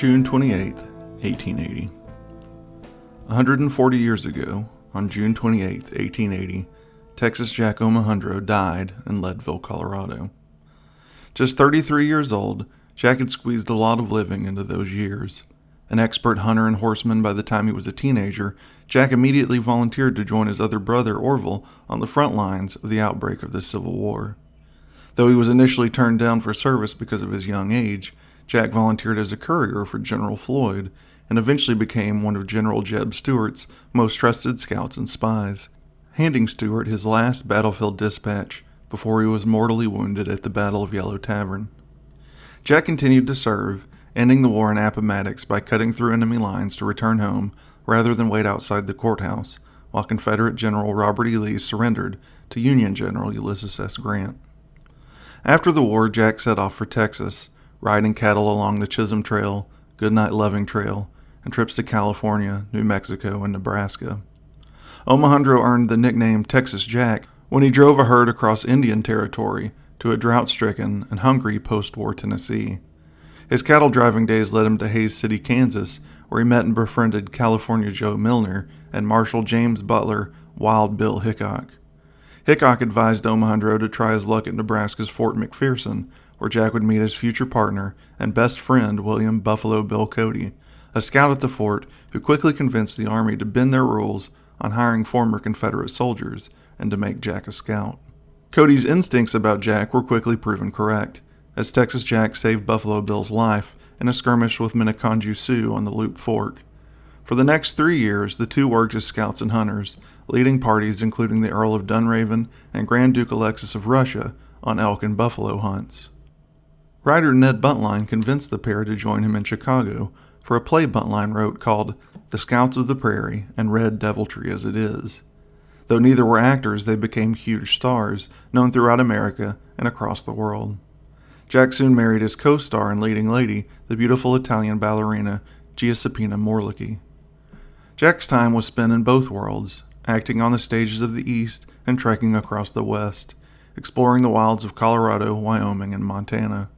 June 28, 1880. 140 years ago, on June 28, 1880, Texas Jack Omohundro died in Leadville, Colorado. Just 33 years old, Jack had squeezed a lot of living into those years. An expert hunter and horseman by the time he was a teenager, Jack immediately volunteered to join his other brother, Orville, on the front lines of the outbreak of the Civil War. Though he was initially turned down for service because of his young age, Jack volunteered as a courier for General Floyd and eventually became one of General J.E.B. Stuart's most trusted scouts and spies, handing Stuart his last battlefield dispatch before he was mortally wounded at the Battle of Yellow Tavern. Jack continued to serve, ending the war in Appomattox by cutting through enemy lines to return home rather than wait outside the courthouse, while Confederate General Robert E. surrendered to Union General Ulysses S. Grant. After the war, Jack set off for Texas, riding cattle along the Chisholm Trail, Goodnight Loving Trail, and trips to California, New Mexico, and Nebraska. Omohundro earned the nickname Texas Jack when he drove a herd across Indian Territory to a drought-stricken and hungry post-war Tennessee. His cattle driving days led him to Hays City, Kansas, where he met and befriended California Joe Milner and Marshal James Butler Wild Bill Hickok. Hickok advised Omohundro to try his luck at Nebraska's Fort McPherson, where Jack would meet his future partner and best friend William Buffalo Bill Cody, a scout at the fort who quickly convinced the Army to bend their rules on hiring former Confederate soldiers and to make Jack a scout. Cody's instincts about Jack were quickly proven correct, as Texas Jack saved Buffalo Bill's life in a skirmish with Minneconjou Sioux on the Loup Fork. For the next 3 years, the two worked as scouts and hunters, leading parties including the Earl of Dunraven and Grand Duke Alexis of Russia on elk and buffalo hunts. Writer Ned Buntline convinced the pair to join him in Chicago for a play Buntline wrote called The Scouts of the Prairie and Red Deviltry as It Is. Though neither were actors, they became huge stars, known throughout America and across the world. Jack soon married his co-star and leading lady, the beautiful Italian ballerina Giuseppina Morlicchi. Jack's time was spent in both worlds, acting on the stages of the East and trekking across the West, exploring the wilds of Colorado, Wyoming, and Montana.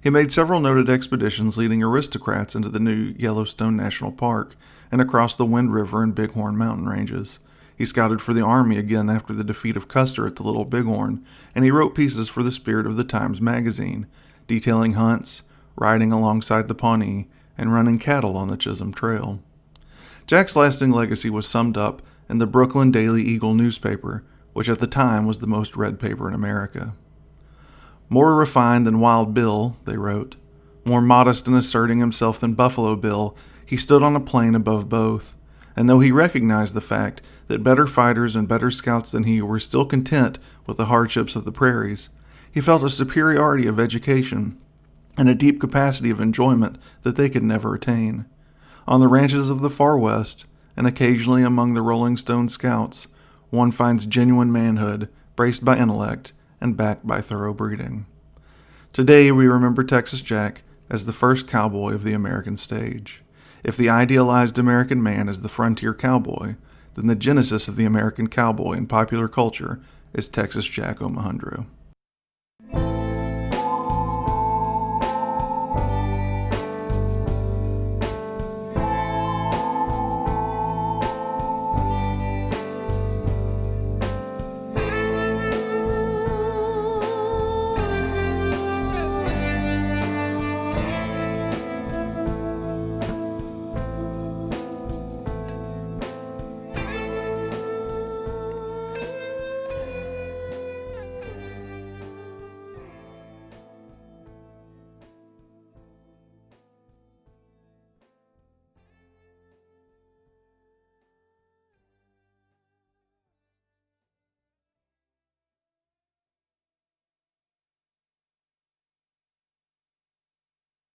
He made several noted expeditions leading aristocrats into the new Yellowstone National Park and across the Wind River and Bighorn mountain ranges. He scouted for the Army again after the defeat of Custer at the Little Bighorn, and he wrote pieces for the Spirit of the Times magazine, detailing hunts, riding alongside the Pawnee, and running cattle on the Chisholm Trail. Jack's lasting legacy was summed up in the Brooklyn Daily Eagle newspaper, which at the time was the most read paper in America. More refined than Wild Bill, they wrote, more modest in asserting himself than Buffalo Bill, he stood on a plane above both, and though he recognized the fact that better fighters and better scouts than he were still content with the hardships of the prairies, he felt a superiority of education and a deep capacity of enjoyment that they could never attain. On the ranches of the far west, and occasionally among the Rolling Stone scouts, one finds genuine manhood, braced by intellect and backed by thorough breeding. Today we remember Texas Jack as the first cowboy of the American stage. If the idealized American man is the frontier cowboy, then the genesis of the American cowboy in popular culture is Texas Jack Omohundro.